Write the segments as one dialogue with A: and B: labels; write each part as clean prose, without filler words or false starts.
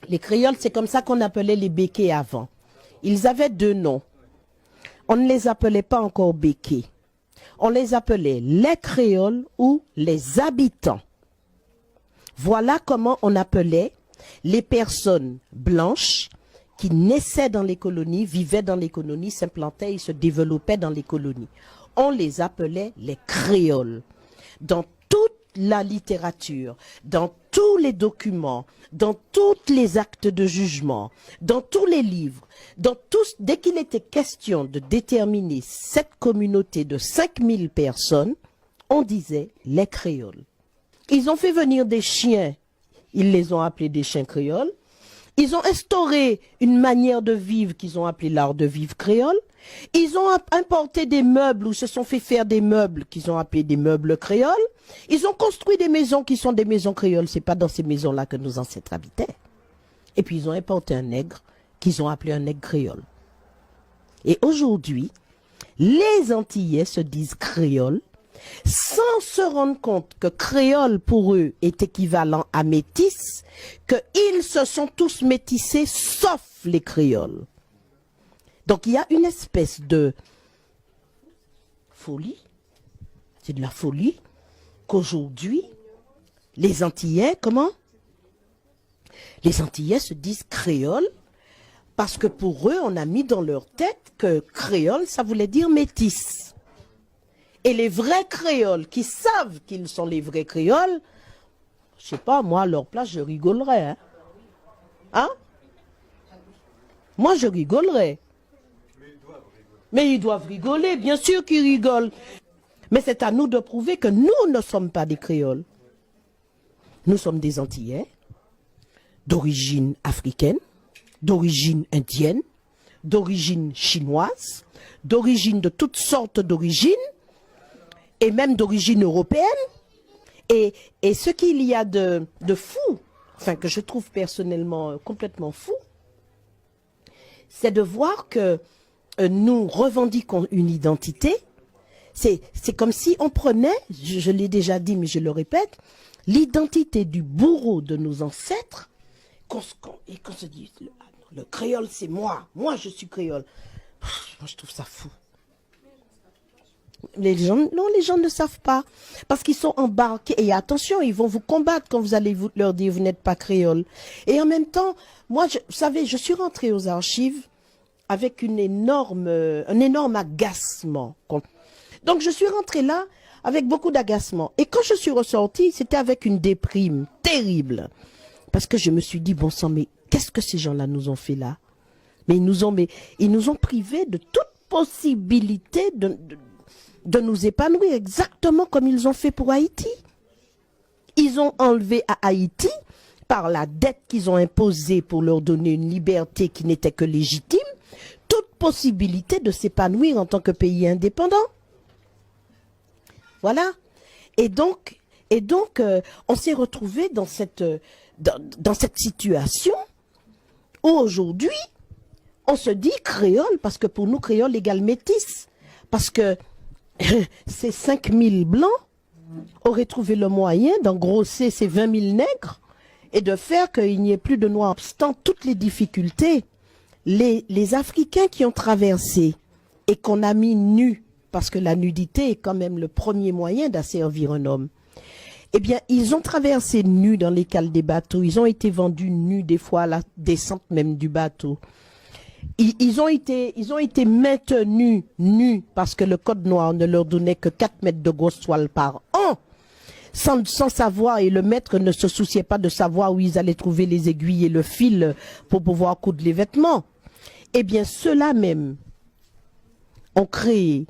A: Les créoles, c'est comme ça qu'on appelait les békés avant. Ils avaient deux noms. On ne les appelait pas encore békés. On les appelait les créoles ou les habitants. Voilà comment on appelait les personnes blanches qui naissaient dans les colonies, vivaient dans les colonies, s'implantaient et se développaient dans les colonies. On les appelait les créoles. Dans toute la littérature, dans tous les documents, dans tous les actes de jugement, dans tous les livres, dès qu'il était question de déterminer cette communauté de 5000 personnes, on disait les créoles. Ils ont fait venir des chiens, ils les ont appelés des chiens créoles. Ils ont instauré une manière de vivre qu'ils ont appelé l'art de vivre créole. Ils ont importé des meubles ou se sont fait faire des meubles qu'ils ont appelés des meubles créoles. Ils ont construit des maisons qui sont des maisons créoles. C'est pas dans ces maisons-là que nos ancêtres habitaient. Et puis ils ont importé un nègre qu'ils ont appelé un nègre créole. Et aujourd'hui, les Antillais se disent créoles sans se rendre compte que créole pour eux est équivalent à métis, qu'ils se sont tous métissés sauf les créoles. Donc il y a une espèce de folie, c'est de la folie, qu'aujourd'hui, les Antillais, comment? Les Antillais se disent créoles parce que pour eux, on a mis dans leur tête que créole, ça voulait dire métis. Et les vrais créoles qui savent qu'ils sont les vrais créoles, je sais pas, moi à leur place, je rigolerais. Hein? Hein? Moi, je rigolerais. Mais ils doivent rigoler, bien sûr qu'ils rigolent. Mais c'est à nous de prouver que nous ne sommes pas des créoles. Nous sommes des Antillais, d'origine africaine, d'origine indienne, d'origine chinoise, d'origine de toutes sortes d'origines, et même d'origine européenne. Et ce qu'il y a de fou, enfin que je trouve personnellement complètement fou, c'est de voir que nous revendiquons une identité. C'est comme si on prenait, je l'ai déjà dit mais je le répète, l'identité du bourreau de nos ancêtres, et qu'on se dit, le créole c'est moi je suis créole. Moi je trouve ça fou. Les gens ne savent pas, parce qu'ils sont embarqués, et attention, ils vont vous combattre quand vous allez leur dire vous n'êtes pas créole. Et en même temps, moi, vous savez, je suis rentrée aux archives avec un énorme agacement. Donc je suis rentrée là avec beaucoup d'agacement. Et quand je suis ressortie, c'était avec une déprime terrible. Parce que je me suis dit, bon sang, mais qu'est-ce que ces gens-là nous ont fait là? Mais ils nous ont privés de toute possibilité de nous épanouir, exactement comme ils ont fait pour Haïti. Ils ont enlevé à Haïti, par la dette qu'ils ont imposée pour leur donner une liberté qui n'était que légitime, toute possibilité de s'épanouir en tant que pays indépendant. Voilà. Et donc on s'est retrouvé dans cette situation où aujourd'hui, on se dit créole, parce que pour nous, créole égale métis. Parce que ces 5000 blancs auraient trouvé le moyen d'engrosser ces 20 000 nègres et de faire qu'il n'y ait plus de noirs. Obstant toutes les difficultés, les Africains qui ont traversé et qu'on a mis nus, parce que la nudité est quand même le premier moyen d'asservir un homme, eh bien, ils ont traversé nus dans les cales des bateaux, ils ont été vendus nus des fois à la descente même du bateau. Ils ont été maintenus nus parce que le code noir ne leur donnait que 4 mètres de grosse toile par an, sans savoir, et le maître ne se souciait pas de savoir où ils allaient trouver les aiguilles et le fil pour pouvoir coudre les vêtements. Eh bien, ceux-là même ont créé,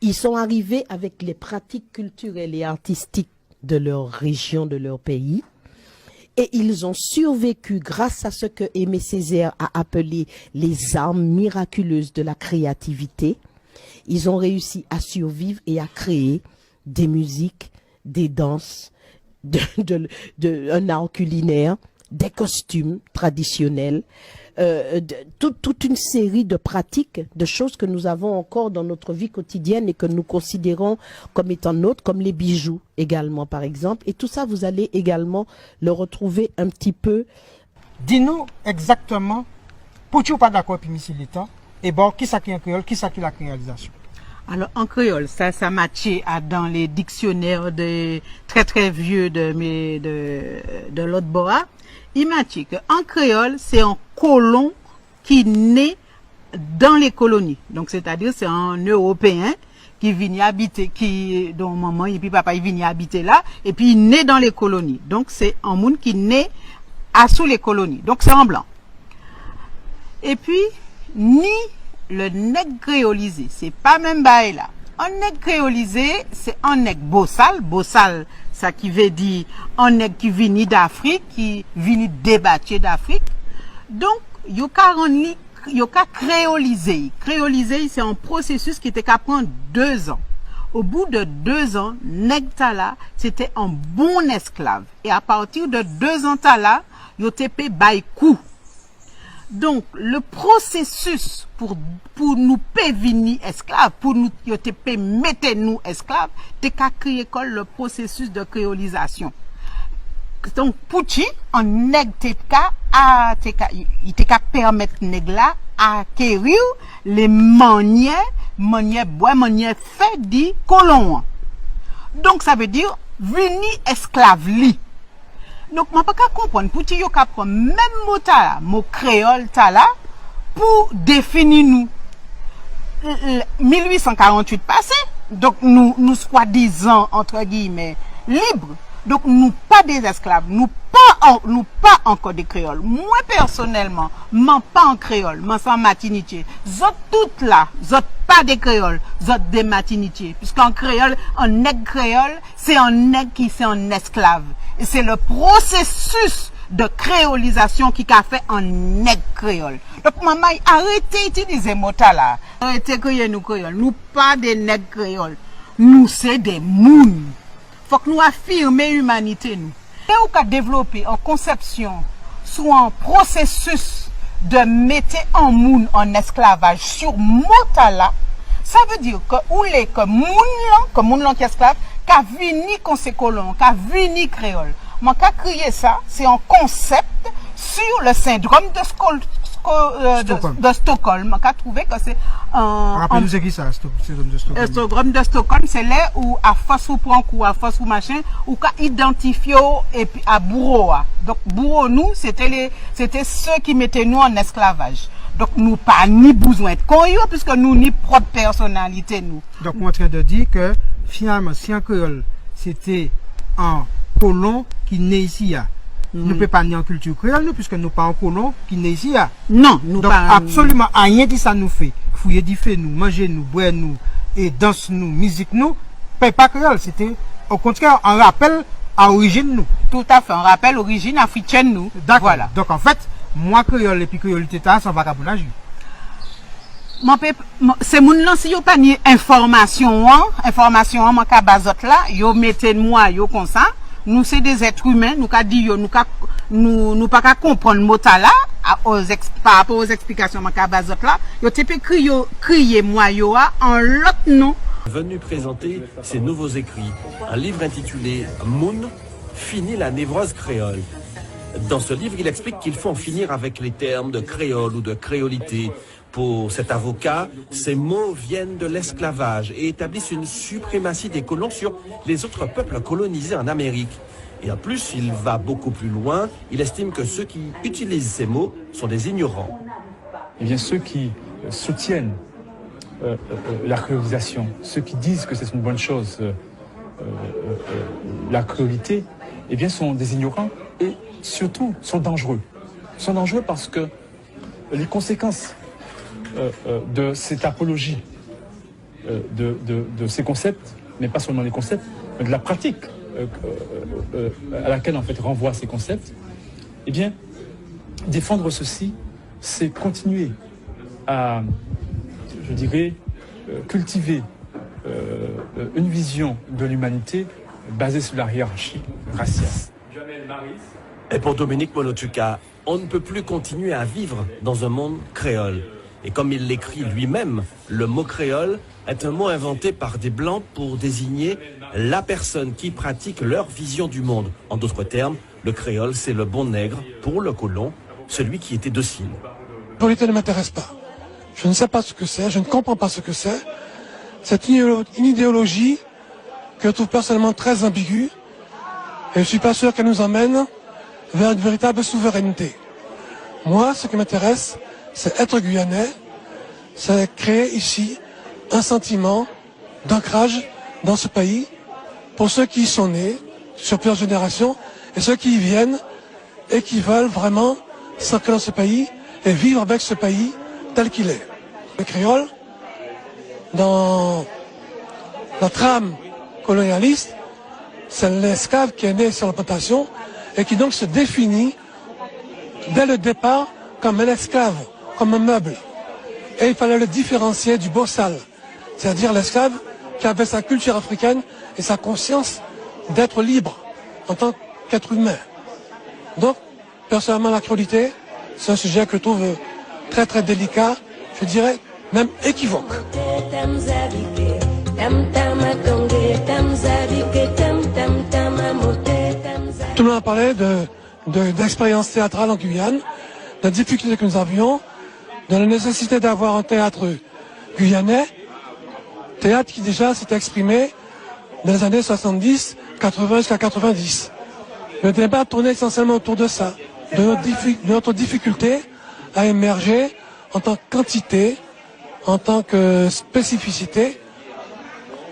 A: ils sont arrivés avec les pratiques culturelles et artistiques de leur région, de leur pays. Et ils ont survécu grâce à ce que Aimé Césaire a appelé les armes miraculeuses de la créativité. Ils ont réussi à survivre et à créer des musiques, des danses, un art culinaire, des costumes traditionnels, toute une série de pratiques, de choses que nous avons encore dans notre vie quotidienne et que nous considérons comme étant nôtres, comme les bijoux également par exemple. Et tout ça, vous allez également le retrouver un petit peu.
B: Dis-nous exactement, pour tu pas d'accord puis ici les temps, et bon, qui ça qui est en créole, qui ça qui la créolisation?
C: Alors, en créole, ça matchait dans les dictionnaires très très vieux de l'autre bord. Il matchait qu'en créole, c'est un colon qui naît dans les colonies. Donc, c'est-à-dire, c'est un Européen qui vient habiter, dont maman et puis papa, il vient habiter là, et puis il naît dans les colonies. Donc, c'est un monde qui naît sous les colonies. Donc, c'est en blanc. Et puis, ni le nègre créolisé, c'est pas même bail là. Un nègre créolisé, c'est un nègre bossal. Bossal, ça qui veut dire un nègre qui vient d'Afrique, qui vient débattre d'Afrique. Donc, yo ka créolisé. Créolisé, c'est un processus qui était qu'à prendre 2 ans. Au bout de 2 ans, nègre tala, c'était un bon esclave. Et à partir de 2 ans tala, yo te paye bail coup. Donc, le processus pour nous pévini esclaves, pour nous mettre nous esclaves, t'es qu'à créer le processus de créolisation. Donc, pour qui, un nègre il t'es qu'à permettre nègre là acquérir les manières fait dit colon. Donc, ça veut dire, vini esclave li. Donc, je ne peux pas comprendre, pour que vous prendre même mot créole pour définir nous. 1848 passé, donc nous soi-disant, entre guillemets, libres. Donc, nous pas des esclaves, nous pas encore des créoles. Moi, personnellement, je pas en créole, je suis en matinitier. Zot toutes là, zot pas des créoles, zot des matinitiers. Puisqu'en créole, un nègre créole, c'est un nègre qui c'est un esclave. Et c'est le processus de créolisation qui a fait un nègre créole. Donc, maman, arrêtez d'utiliser mot là. Arrêtez de nous créoles. Nous pas des nègres créoles. Nous, c'est des mouns. Faut que nous affirmions l'humanité, nous. Et on a développé en conception, soit un processus de mettre un moun en esclavage sur mot là, ça veut dire que moun lan qui est esclave, qu'a vini qu'on se colon, qu'a vini créole. Moi, qu'a créé ça, c'est un concept sur le syndrome de Stockholm. Qu'a trouvé que c'est
B: rappelez-nous c'est qui ça, syndrome de Stockholm?
C: Le syndrome de Stockholm, c'est là où, à force ou prend coup, à force ou machin, ou qu'a identifié et puis à bourreau. Donc, bourreau, nous, c'était ceux qui mettaient nous en esclavage. Donc, nous pas ni besoin de coyo, puisque nous ni propre personnalité, nous.
B: Donc, on est en train de dire que, finalement, si un créole, c'était un colon qui naît ici, nous ne pouvons pas ni en culture créole, nous, puisque nous pas un colon qui naît ici.
C: Non, nous
B: donc,
C: pas.
B: Absolument rien de ça nous fait. Fouiller du fait, nous, manger, nous, boire, nous, et danse, nous, musique, nous, pas créole. C'était, au contraire, un rappel à l'origine, nous.
C: Tout à fait, un rappel origine africaine, nous.
B: D'accord.
C: Voilà.
B: Donc, en fait, moi, créole et puis créolité, c'est un vagabondage.
C: C'est mon nan si yo pas ni information moi ka bazot là yo mettez moi yo comme ça nous c'est des êtres humains nous ka dit yo nous pas ka comprendre mot là par rapport aux explications moi ka bazot là yo te pe crier moi yo en l'autre nom
D: venu présenter ses nouveaux écrits, un livre intitulé Moun, fini la névrose créole. Dans ce livre, il explique qu'il faut en finir avec les termes de créole ou de créolité. Pour cet avocat, ces mots viennent de l'esclavage et établissent une suprématie des colons sur les autres peuples colonisés en Amérique. Et en plus, il va beaucoup plus loin. Il estime que ceux qui utilisent ces mots sont des ignorants.
E: Eh bien, ceux qui soutiennent la créolisation, ceux qui disent que c'est une bonne chose, la créolité, eh bien, sont des ignorants et surtout sont dangereux. Ils sont dangereux parce que les conséquences de cette apologie de ces concepts, mais pas seulement les concepts, mais de la pratique à laquelle en fait renvoient ces concepts, eh bien, défendre ceci, c'est continuer à, je dirais, cultiver une vision de l'humanité basée sur la hiérarchie raciale.
F: Jamel Maris,
D: Et pour Dominique Monotuka, on ne peut plus continuer à vivre dans un monde créole. Et comme il l'écrit lui-même, le mot créole est un mot inventé par des Blancs pour désigner la personne qui pratique leur vision du monde. En d'autres termes, le créole, c'est le bon nègre pour le colon, celui qui était docile.
F: La réalité ne m'intéresse pas. Je ne sais pas ce que c'est, je ne comprends pas ce que c'est. C'est une idéologie que je trouve personnellement très ambiguë et je ne suis pas sûr qu'elle nous emmène vers une véritable souveraineté. Moi, ce qui m'intéresse, c'est être guyanais, c'est créer ici un sentiment d'ancrage dans ce pays pour ceux qui y sont nés sur plusieurs générations et ceux qui y viennent et qui veulent vraiment s'ancrer dans ce pays et vivre avec ce pays tel qu'il est. Le créole, dans la trame colonialiste, c'est l'esclave qui est né sur la plantation et qui donc se définit dès le départ comme un esclave, comme un meuble. Et il fallait le différencier du bossal, c'est-à-dire l'esclave qui avait sa culture africaine et sa conscience d'être libre en tant qu'être humain. Donc, personnellement, la créolité, c'est un sujet que je trouve très très délicat, je dirais même équivoque. Tout le monde a parlé d'expérience théâtrale en Guyane, de la difficulté que nous avions, de la nécessité d'avoir un théâtre guyanais, théâtre qui déjà s'est exprimé dans les années 70, 80 jusqu'à 90. Le débat tournait essentiellement autour de ça, de notre difficulté à émerger en tant que quantité, en tant que spécificité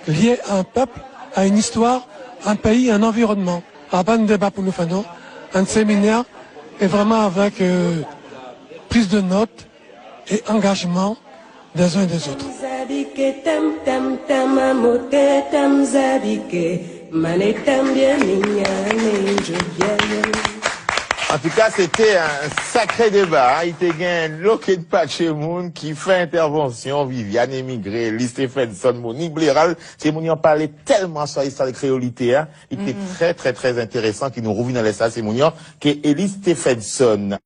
F: liée à un peuple, à une histoire, un pays, un environnement. Alors pas un débat pour nous faire, non, un séminaire et vraiment avec prise de notes et engagement des uns et des autres.
G: En tout cas, c'était un sacré débat. Il était gagné Loké de Pachemoun qui fait intervention, Viviane Émigré, Lee Stephenson, Monique Bléral. C'est Monique en parlait tellement sur l'histoire de créolité, hein. Il était très, très, très intéressant qui nous revient dans les salles, c'est Monique, qui est Lee Stephenson.